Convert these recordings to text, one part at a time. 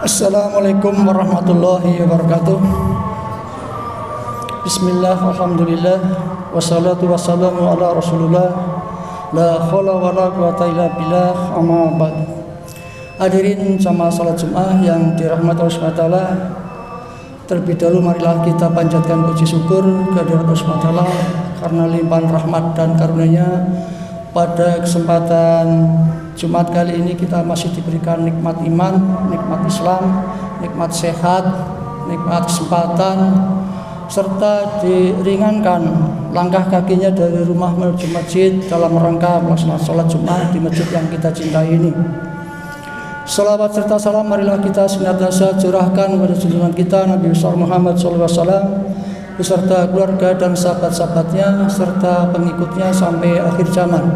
Assalamualaikum warahmatullahi wabarakatuh. Bismillah, alhamdulillah, wassalatu wassalamu ala rasulullah, la khawla wa la quwata illa billah, amma ba'd. Hadirin jamaah salat Jumat yang dirahmati Allah SWT, terlebih dahulu marilah kita panjatkan puji syukur kehadirat Allah SWT karena limpahan rahmat dan karunia-Nya. Pada kesempatan Jumat kali ini kita masih diberikan nikmat iman, nikmat Islam, nikmat sehat, nikmat kesempatan, serta diringankan langkah kakinya dari rumah menuju masjid dalam rangka melaksanakan sholat Jumat di masjid yang kita cintai ini. Salawat serta salam marilah kita senantiasa curahkan kepada junjungan kita Nabi besar Muhammad SAW beserta keluarga dan sahabat-sahabatnya serta pengikutnya sampai akhir zaman.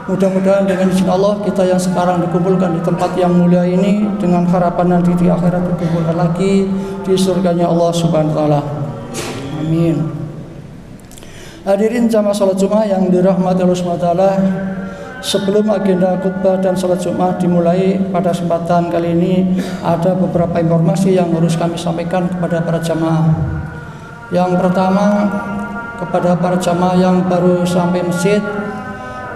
Mudah-mudahan dengan izin Allah kita yang sekarang dikumpulkan di tempat yang mulia ini dengan harapan nanti di akhirat dikumpulkan lagi di surganya Allah Subhanahu wa taala. Amin. Hadirin jamaah salat Jumat yang dirahmati Allah Subhanahu wa taala, sebelum agenda khutbah dan salat Jumat dimulai pada kesempatan kali ini ada beberapa informasi yang harus kami sampaikan kepada para jamaah. Yang pertama, kepada para jamaah yang baru sampai masjid,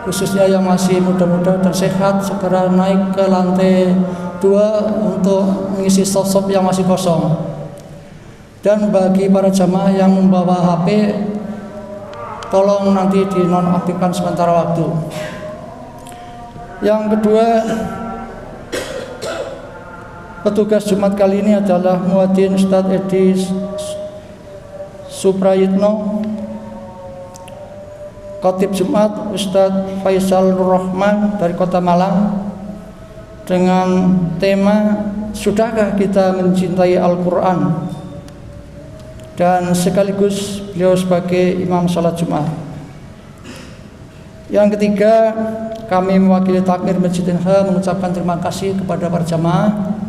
khususnya yang masih muda-muda dan sehat, segera naik ke lantai 2 untuk mengisi stop-stop yang masih kosong. Dan bagi para jamaah yang membawa HP, tolong nanti dinonaktifkan sementara waktu. Yang kedua, petugas Jumat kali ini adalah Muadzin Ustadz Edi Suprayitno, Khatib Jumat Ustadz Faisal Rahman dari Kota Malang, dengan tema "Sudahkah kita mencintai Al-Quran?" dan sekaligus beliau sebagai imam salat Jumat. Yang ketiga, kami mewakili takmir Masjid NH mengucapkan terima kasih kepada para jamaah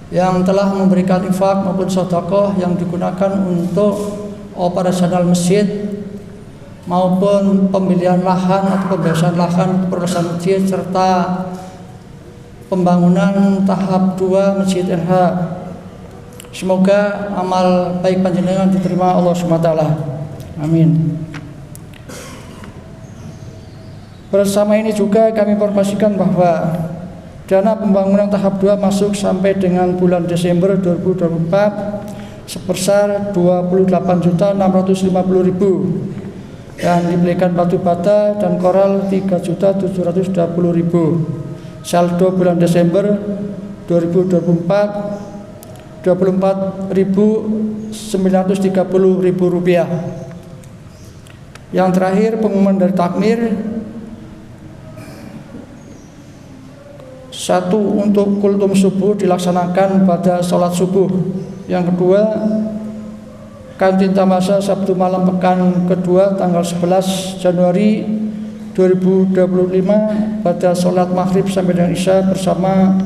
yang telah memberikan infak maupun sedekah yang digunakan untuk operasional masjid maupun pembelian lahan atau pembebasan lahan perluasan masjid serta pembangunan tahap 2 Masjid NH. Semoga amal baik panjenengan diterima Allah SWT. Amin. Bersama ini juga kami informasikan bahwa dana pembangunan tahap 2 masuk sampai dengan bulan Desember 2024 sebesar 28.650.000 dan dibelikan batu bata dan koral 3.720.000. Saldo bulan Desember 2024 24.930.000 rupiah. Yang terakhir, pengumuman dari takmir. 1. Untuk kultum subuh dilaksanakan pada sholat subuh. Yang kedua, kantin tamasa Sabtu malam pekan kedua tanggal 11 Januari 2025 pada sholat maghrib sampai dengan isya bersama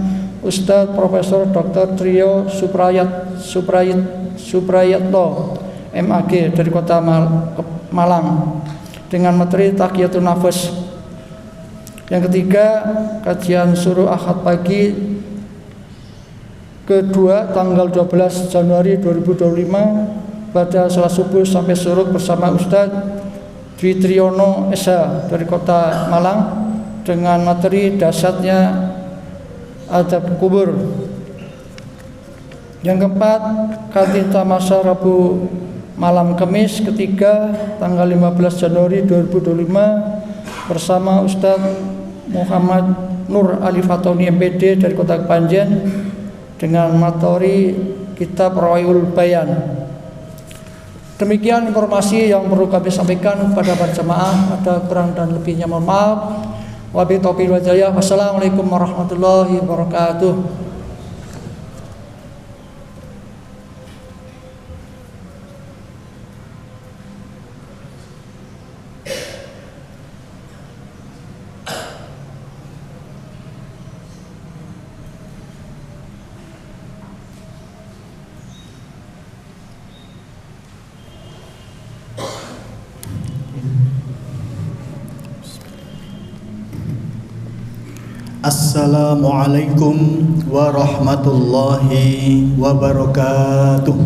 Ustadz Profesor Dr. Trio Suprayatno MAG dari Kota Malang dengan materi Taqiyatun Nafas. Yang ketiga, kajian suruh Ahad pagi kedua tanggal 12 Januari 2025 pada sholat subuh sampai suruk bersama Ustadz Dwi Triyono SH dari Kota Malang dengan materi dasarnya adab kubur. Yang keempat, kantin tamasa Rabu malam Kamis ketiga tanggal 15 Januari 2025 bersama Ustadz Muhammad Nur Ali Fatoni MPD dari Kota Kepanjen dengan materi kitab Rawaiul Bayan. Demikian informasi yang perlu kami sampaikan kepada para jemaah. Ada kurang dan lebihnya mohon maaf. Wabillahi taufiq wal hidayah. Wassalamualaikum warahmatullahi wabarakatuh. Assalamualaikum warahmatullahi wabarakatuh.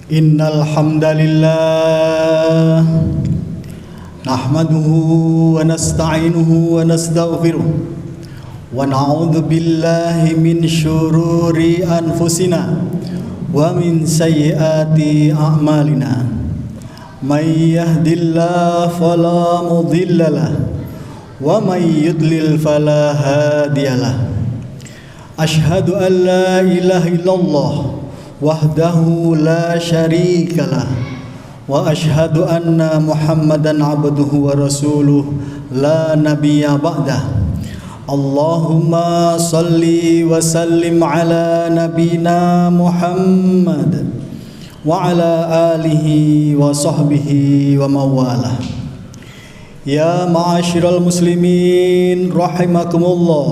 Innal hamdalillah nahmaduhu wa nasta'inuhu wa nastaghfiruh wa na'udzu billahi min syururi anfusina wa min sayyiati a'malina. May yahdihillahu fala mudhillalah wa may yudlil fala hadiyalah. Asyhadu an la ilaha illallah wahdahu la syarikalah وأشهد أن محمدا عبده ورسوله لا نبي بعده اللهم صل وسلم على نبينا محمد وعلى آله وصحبه ومن والاه يا معاشر المسلمين رحمكم الله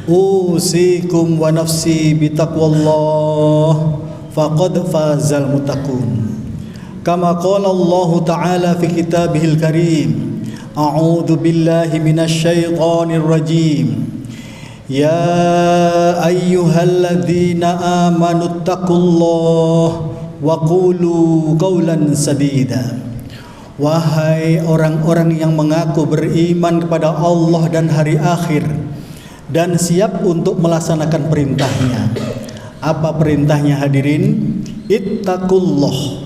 أوصيكم ونفسي بتقوى الله فقد فاز المتقون كما قال الله تعالى في كتابه الكريم أعوذ بالله من الشيطان الرجيم يا أيها الذين آمنوا اتقوا الله وقولوا قولا سديدا. Wahai orang-orang yang mengaku beriman kepada Allah dan hari akhir dan siap untuk melaksanakan perintahnya. Apa perintahnya hadirin? Ittaqullah.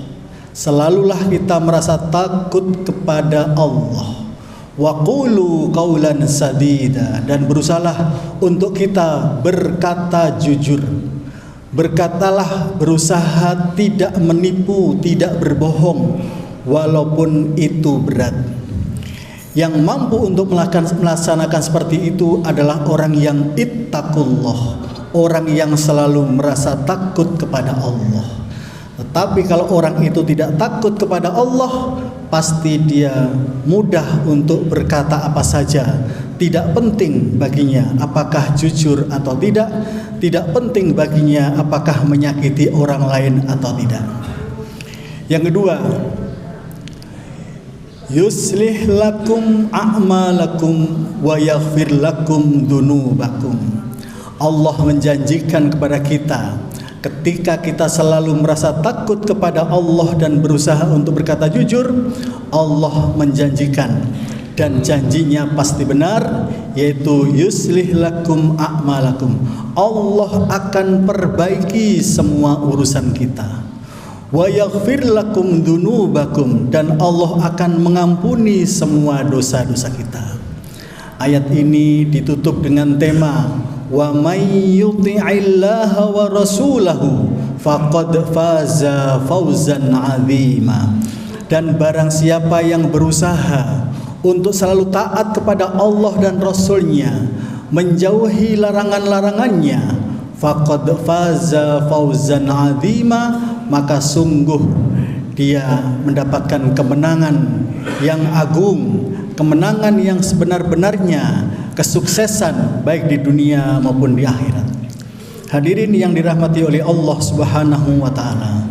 Selalulah kita merasa takut kepada Allah. Wa qulu qawlan sadida, dan berusahalah untuk kita berkata jujur. Berkatalah, berusaha tidak menipu, tidak berbohong walaupun itu berat. Yang mampu untuk melaksanakan seperti itu adalah orang yang ittaqullah, orang yang selalu merasa takut kepada Allah. Tetapi kalau orang itu tidak takut kepada Allah, pasti dia mudah untuk berkata apa saja. Tidak penting baginya apakah jujur atau tidak. Tidak penting baginya apakah menyakiti orang lain atau tidak. Yang kedua, yuslih lakum a'malakum wa yaghfir lakum dunubakum. Allah menjanjikan kepada kita, ketika kita selalu merasa takut kepada Allah dan berusaha untuk berkata jujur, Allah menjanjikan, dan janjinya pasti benar, yaitu yuslih lakum a'malakum. Allah akan perbaiki semua urusan kita. Wa yaghfir lakum dunubakum, dan Allah akan mengampuni semua dosa-dosa kita. Ayat ini ditutup dengan tema wa may yuti'illaha wa rasulahu faqad faza fawzan 'azima. Dan barang siapa yang berusaha untuk selalu taat kepada Allah dan Rasulnya, menjauhi larangan-larangannya, faqad faza fawzan 'azima, maka sungguh dia mendapatkan kemenangan yang agung, kemenangan yang sebenar-benarnya, kesuksesan baik di dunia maupun di akhirat. Hadirin yang dirahmati oleh Allah Subhanahu wa taala,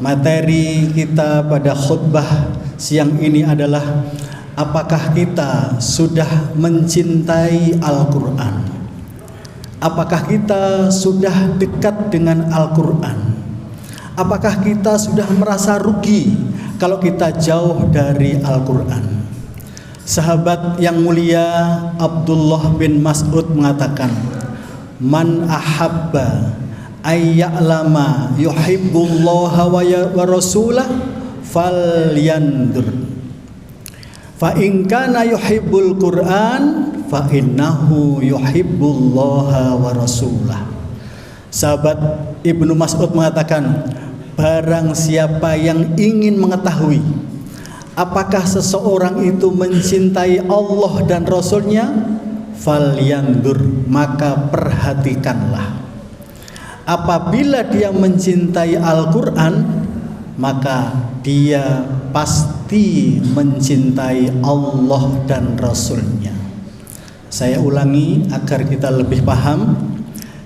materi kita pada khutbah siang ini adalah apakah kita sudah mencintai Al-Quran? Apakah kita sudah dekat dengan Al-Quran? Apakah kita sudah merasa rugi kalau kita jauh dari Al-Quran? Sahabat yang mulia Abdullah bin Mas'ud mengatakan, man ahabba ayya'lama yuhibbullaha wa rasulah falyandur. Fa in kana yuhibbul Qur'an fa innahu yuhibbullaha wa rasulah. Sahabat Ibnu Mas'ud mengatakan, barang siapa yang ingin mengetahui apakah seseorang itu mencintai Allah dan Rasulnya, falyandur, maka perhatikanlah. Apabila dia mencintai Al-Quran, maka dia pasti mencintai Allah dan Rasulnya. Saya ulangi agar kita lebih paham.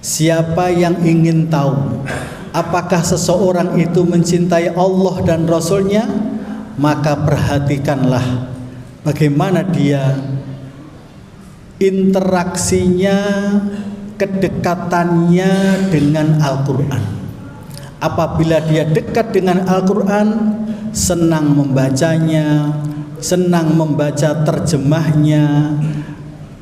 Siapa yang ingin tahu apakah seseorang itu mencintai Allah dan Rasulnya, maka perhatikanlah bagaimana dia interaksinya, kedekatannya dengan Al-Quran. Apabila dia dekat dengan Al-Quran, senang membacanya, senang membaca terjemahnya,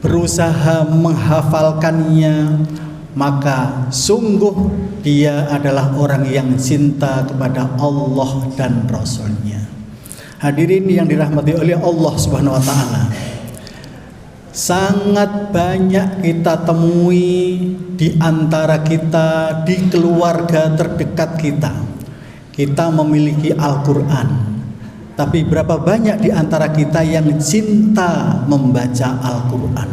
berusaha menghafalkannya, maka sungguh dia adalah orang yang cinta kepada Allah dan Rasulnya. Hadirin yang dirahmati oleh Allah Subhanahu wa ta'ala, sangat banyak kita temui di antara kita, di keluarga terdekat kita. Kita memiliki Al-Quran, Tapi berapa banyak di antara kita yang cinta membaca Al-Quran?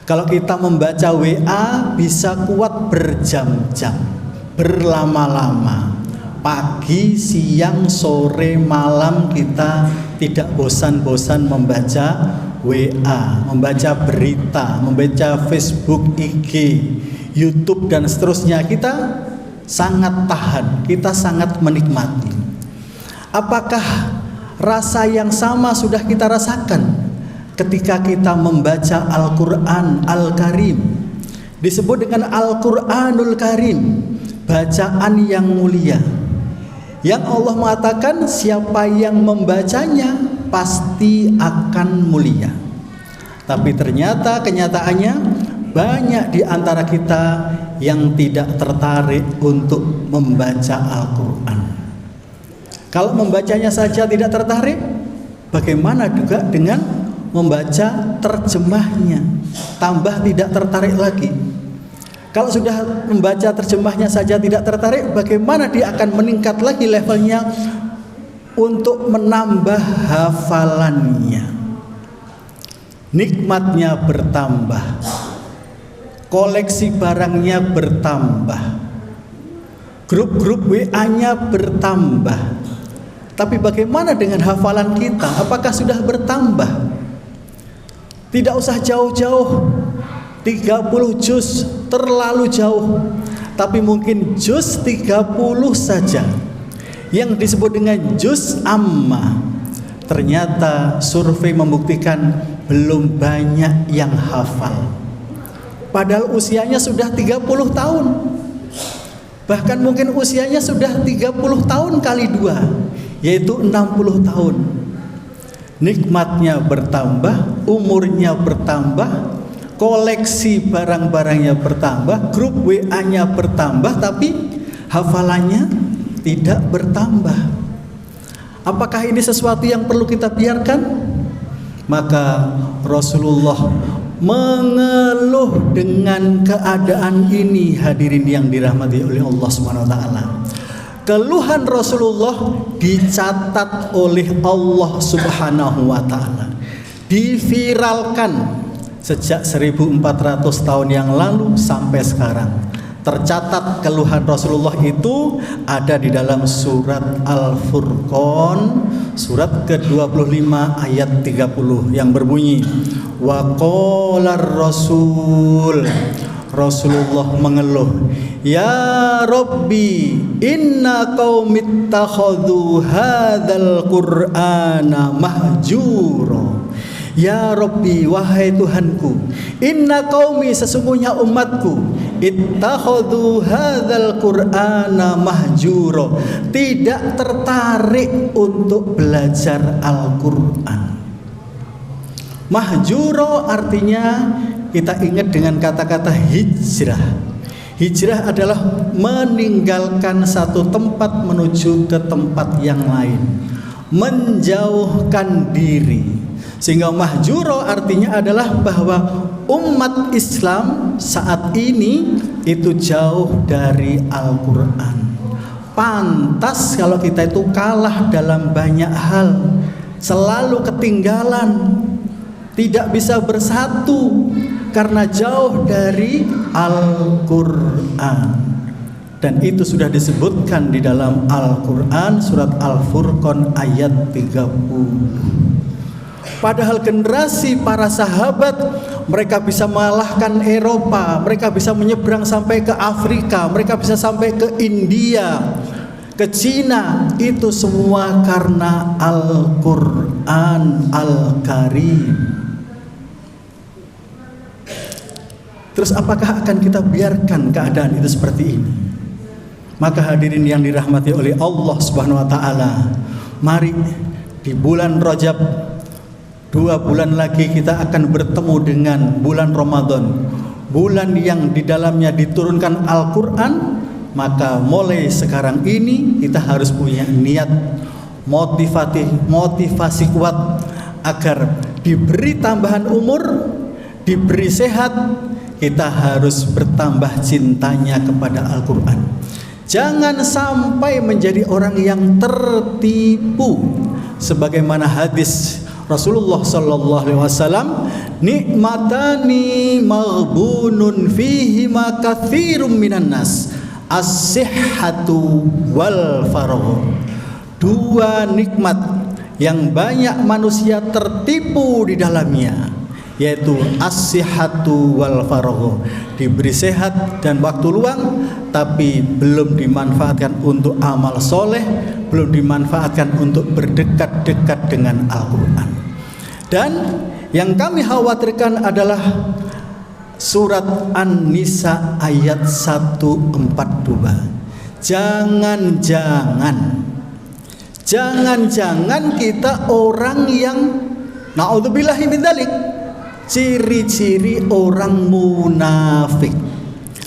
Kalau kita membaca WA bisa kuat berjam-jam, berlama-lama. Pagi, siang, sore, malam kita tidak bosan-bosan membaca WA, membaca berita, membaca Facebook, IG, YouTube dan seterusnya. Kita sangat tahan, kita sangat menikmati. Apakah rasa yang sama sudah kita rasakan ketika kita membaca Al-Quran Al-Karim? Disebut dengan Al-Quranul Karim, bacaan yang mulia, yang Allah mengatakan siapa yang membacanya pasti akan mulia. Tapi ternyata kenyataannya banyak di antara kita yang tidak tertarik untuk membaca Al-Quran. Kalau membacanya saja tidak tertarik, bagaimana juga dengan membaca terjemahnya? Tambah tidak tertarik lagi. Kalau sudah membaca terjemahnya saja tidak tertarik, bagaimana dia akan meningkat lagi levelnya untuk menambah hafalannya? Nikmatnya bertambah, koleksi barangnya bertambah, grup-grup WA-nya bertambah. Tapi bagaimana dengan hafalan kita? Apakah sudah bertambah? Tidak usah jauh-jauh, 30 juz terlalu jauh. Tapi mungkin juz 30 saja, yang disebut dengan juz amma. Ternyata survei membuktikan belum banyak yang hafal. Padahal usianya sudah 30 tahun. Bahkan mungkin usianya sudah 30 tahun kali 2, yaitu 60 tahun. Nikmatnya bertambah, umurnya bertambah, koleksi barang-barangnya bertambah, grup WA-nya bertambah, tapi hafalannya tidak bertambah. Apakah ini sesuatu yang perlu kita biarkan? Maka Rasulullah mengeluh dengan keadaan ini, hadirin yang dirahmati oleh Allah Subhanahu wa taala. Keluhan Rasulullah dicatat oleh Allah Subhanahu wa taala, diviralkan sejak 1400 tahun yang lalu sampai sekarang. Tercatat keluhan Rasulullah itu ada di dalam surat Al-Furqan, surat ke-25 ayat 30 yang berbunyi, wa qalar rasul, Rasulullah mengeluh, ya Rabbi inna qaumi ittakhadhu hadzal qur'ana mahjura. Ya Rabbi, wahai Tuhanku, inna qaumi, sesungguhnya umatku, ittakhadhu hadzal qur'ana mahjura, tidak tertarik untuk belajar Al-Qur'an. Mahjura artinya kita ingat dengan kata-kata hijrah. Hijrah adalah meninggalkan satu tempat menuju ke tempat yang lain, menjauhkan diri. Sehingga mahjura artinya adalah bahwa umat Islam saat ini itu jauh dari Al-Quran. Pantas kalau kita itu kalah dalam banyak hal, selalu ketinggalan, tidak bisa bersatu karena jauh dari Al-Quran. Dan itu sudah disebutkan di dalam Al-Quran surat Al-Furqan ayat 30. Padahal generasi para sahabat, mereka bisa mengalahkan Eropa, mereka bisa menyeberang sampai ke Afrika, mereka bisa sampai ke India, ke Cina. Itu semua karena Al-Quran Al-Karim. Terus apakah akan kita biarkan keadaan itu seperti ini? Maka hadirin yang dirahmati oleh Allah Subhanahu wa taala, mari di bulan Rajab, 2 bulan lagi kita akan bertemu dengan bulan Ramadan, bulan yang di dalamnya diturunkan Al-Quran. Maka mulai sekarang ini kita harus punya niat motivasi kuat agar diberi tambahan umur, diberi sehat, kita harus bertambah cintanya kepada Al-Quran. Jangan sampai menjadi orang yang tertipu sebagaimana hadis Rasulullah sallallahu alaihi wasallam, nikmatani maghbunun fihi ma katsirum minan nas, as-sihhatu wal faragh. Dua nikmat yang banyak manusia tertipu di dalamnya, yaitu as-sihhatu wal faragh, diberi sehat dan waktu luang tapi belum dimanfaatkan untuk amal soleh, belum dimanfaatkan untuk berdekat-dekat dengan Al-Quran. Dan yang kami khawatirkan adalah surat An-Nisa ayat 142. Jangan-jangan kita orang yang na'udzubillahi min dzalik, ciri-ciri orang munafik.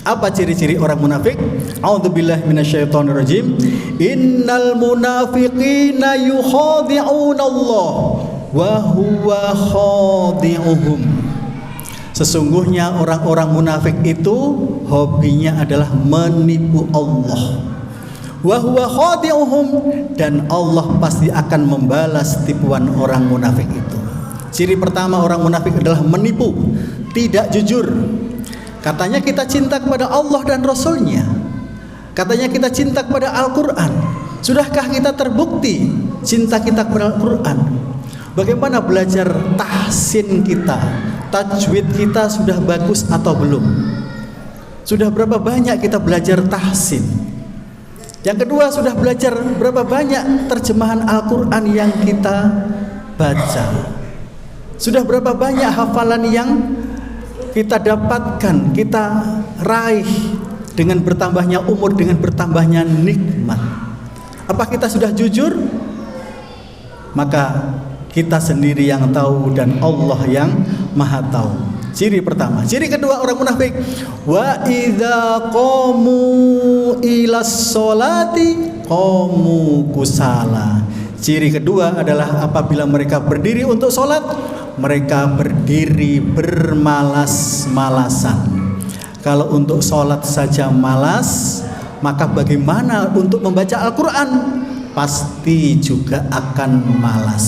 Apa ciri-ciri orang munafik? A'udzubillahi minasyaitonirrajim. Innal munafiqina yukhadi'una Allah wa huwa khadi'uhum. Sesungguhnya orang-orang munafik itu hobinya adalah menipu Allah. Wa huwa khadi'uhum, dan Allah pasti akan membalas tipuan orang munafik itu. Ciri pertama orang munafik adalah menipu, tidak jujur. Katanya kita cinta kepada Allah dan Rasulnya, katanya kita cinta kepada Al-Quran. Sudahkah kita terbukti cinta kita kepada Al-Quran? Bagaimana belajar tahsin kita, tajwid kita sudah bagus atau belum? Sudah berapa banyak kita belajar tahsin? Yang kedua, sudah belajar berapa banyak terjemahan Al-Quran yang kita baca? Sudah berapa banyak hafalan yang kita dapatkan, kita raih dengan bertambahnya umur, dengan bertambahnya nikmat? Apa kita sudah jujur? Maka kita sendiri yang tahu dan Allah yang maha tahu. Ciri pertama. Ciri kedua orang munafik, wa idza qamu ilas sholati qamu kusala. Ciri kedua adalah apabila mereka berdiri untuk sholat, mereka berdiri bermalas-malasan. Kalau untuk sholat saja malas, maka bagaimana untuk membaca Al-Quran? Pasti juga akan malas.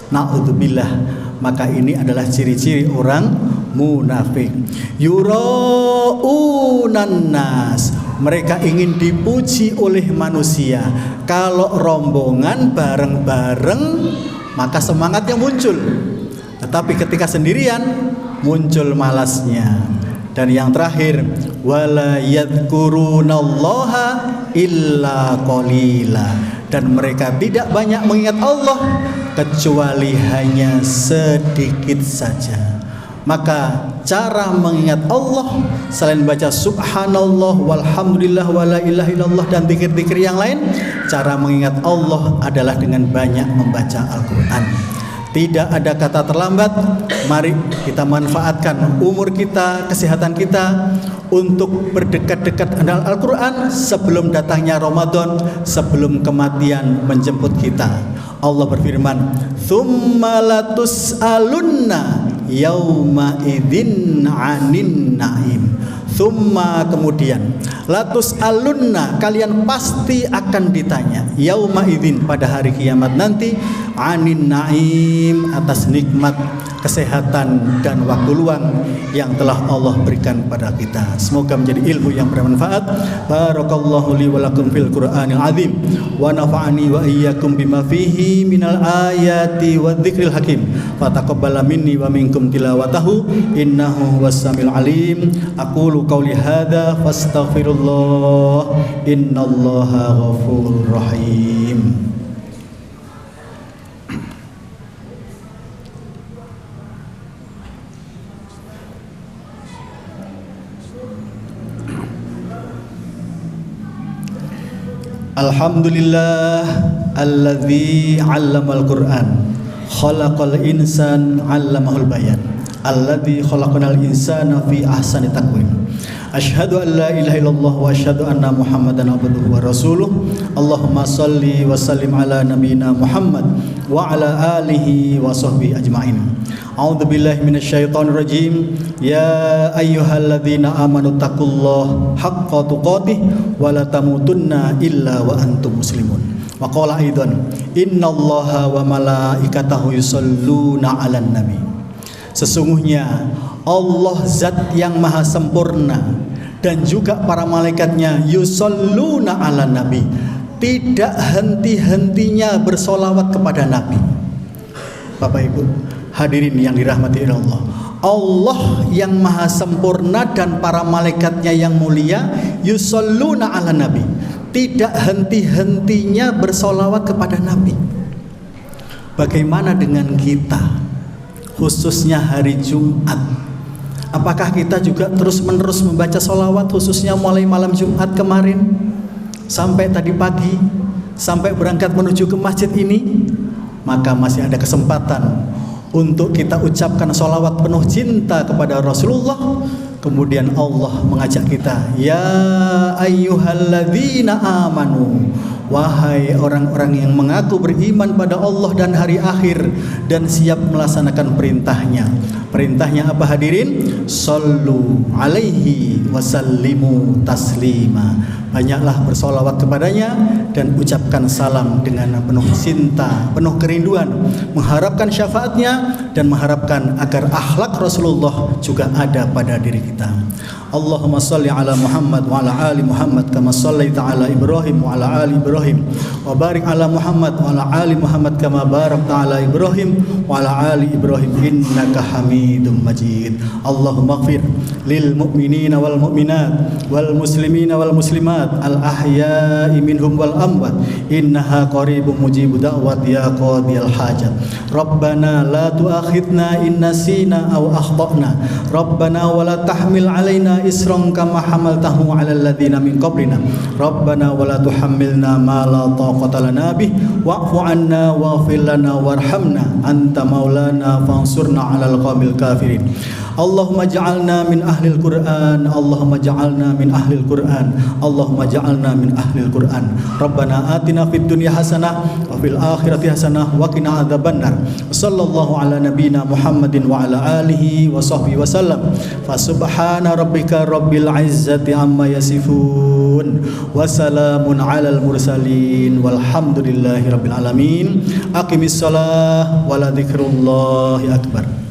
Na'udzubillah. Maka ini adalah ciri-ciri orang munafik. Yura'unan nas, mereka ingin dipuji oleh manusia. Kalau rombongan bareng-bareng, maka semangatnya muncul. Tetapi ketika sendirian, muncul malasnya. Dan yang terakhir, wala yadhkurunallaha illa qalila, dan mereka tidak banyak mengingat Allah kecuali hanya sedikit saja. Maka cara mengingat Allah selain baca subhanallah walhamdulillah wala ilaha illallah dan zikir-zikir yang lain, cara mengingat Allah adalah dengan banyak membaca Al-Quran. Tidak ada kata terlambat. Mari kita manfaatkan umur kita, kesehatan kita untuk berdekat-dekat dengan Al-Quran sebelum datangnya Ramadan, sebelum kematian menjemput kita. Allah berfirman, "Tsumma latus'alunna yauma idzin 'anin na'im." Tsumma, kemudian, latus'alunna, kalian pasti akan ditanya, yauma idzin, pada hari kiamat nanti, 'anin na'im, atas nikmat kesehatan dan waktu luang yang telah Allah berikan pada kita. Semoga menjadi ilmu yang bermanfaat. Barakallahu li wa lakum fil Qur'anil azim wa nafa'ani wa iyyakum bima fihi minal ayati wa dzikril hakim. Fataqabbala minni wa minkum tilawatahu innahu huwas samiul alim. Aqulu qauli hadza fastaghfirullah innallaha ghafurur rahim. Alhamdulillah alladzi 'allamal Qur'an khalaqal insan 'allamahul bayan alladzi khalaqanal insana fi ahsani taqwim. Asyhadu an la ilaha illallah wa asyhadu anna Muhammadan abduhu wa rasuluh. Allahumma salli wa sallim ala nabiyyina Muhammad wa ala alihi wa sahbihi ajma'in. A'udzu billahi minasyaitonir rajim. Ya ayyuhalladzina amanu taqullaha haqqa tuqatih wa la tamutunna illa wa antum muslimun. Wa qala aidan Innallaha wa malaikatahu yusholluna 'alan nabi. Sesungguhnya Allah zat yang maha sempurna dan juga para malaikatnya yusholluna 'alan nabi, tidak henti-hentinya bersolawat kepada Nabi. Bapak Ibu hadirin yang dirahmati Allah, Allah yang maha sempurna dan para malaikatnya yang mulia yusholluna 'alan nabi, tidak henti-hentinya bersolawat kepada Nabi. Bagaimana dengan kita, khususnya hari Jumat? Apakah kita juga terus-menerus membaca solawat, khususnya mulai malam Jumat kemarin sampai tadi pagi, sampai berangkat menuju ke masjid ini? Maka masih ada kesempatan untuk kita ucapkan solawat penuh cinta kepada Rasulullah. Kemudian Allah mengajak kita, ya ayyuhalladzina amanu, wahai orang-orang yang mengaku beriman pada Allah dan hari akhir dan siap melaksanakan perintahnya. Perintahnya apa hadirin? Sallu alaihi wasallimu taslima. Banyaklah bersolawat kepadanya dan ucapkan salam dengan penuh cinta, penuh kerinduan, mengharapkan syafaatnya dan mengharapkan agar akhlak Rasulullah juga ada pada diri kita. Allahumma salli ala Muhammad wa ala ali Muhammad kama sallaita ala Ibrahim wa ala ali Ibrahim wa barik ala Muhammad wa ala ali Muhammad kama barakta ala Ibrahim wa ala ali Ibrahim innaka Hamidum Majid. Allahumma ighfir lil mu'minina wal mu'minat wal muslimina wal muslimat al ahya'i minhum wal amwat innaha qaribun mujibud da'wat ya qadiyal hajat. Rabbana la tu'akhidna in nasina aw akhtana. Rabbana wa la tahmil alaina isran kama hamaltahu 'alal ladzina min qablina. Rabbana wa la tuhammilna ma la taqata lana bih wa'fu 'anna waghfir lana warhamna anta maulana fansurna 'alal qaumil kafirin. Allahumma ja'alna min ahlil Qur'an. Allahumma ja'alna min ahlil Qur'an. Allahumma ja'alna min ahlil Qur'an. Rabbana atina fid dunya hasanah wa fil akhirati hasanah wa qina adzabannar. Sallallahu ala nabiyyina Muhammadin wa ala alihi wa sahbihi wa sallam. Fa subhana rabbika rabbil izzati amma yasifun wa salamun alal mursalin walhamdulillahi rabbil alamin. Aqimis shalah wa la dzikrullahi akbar.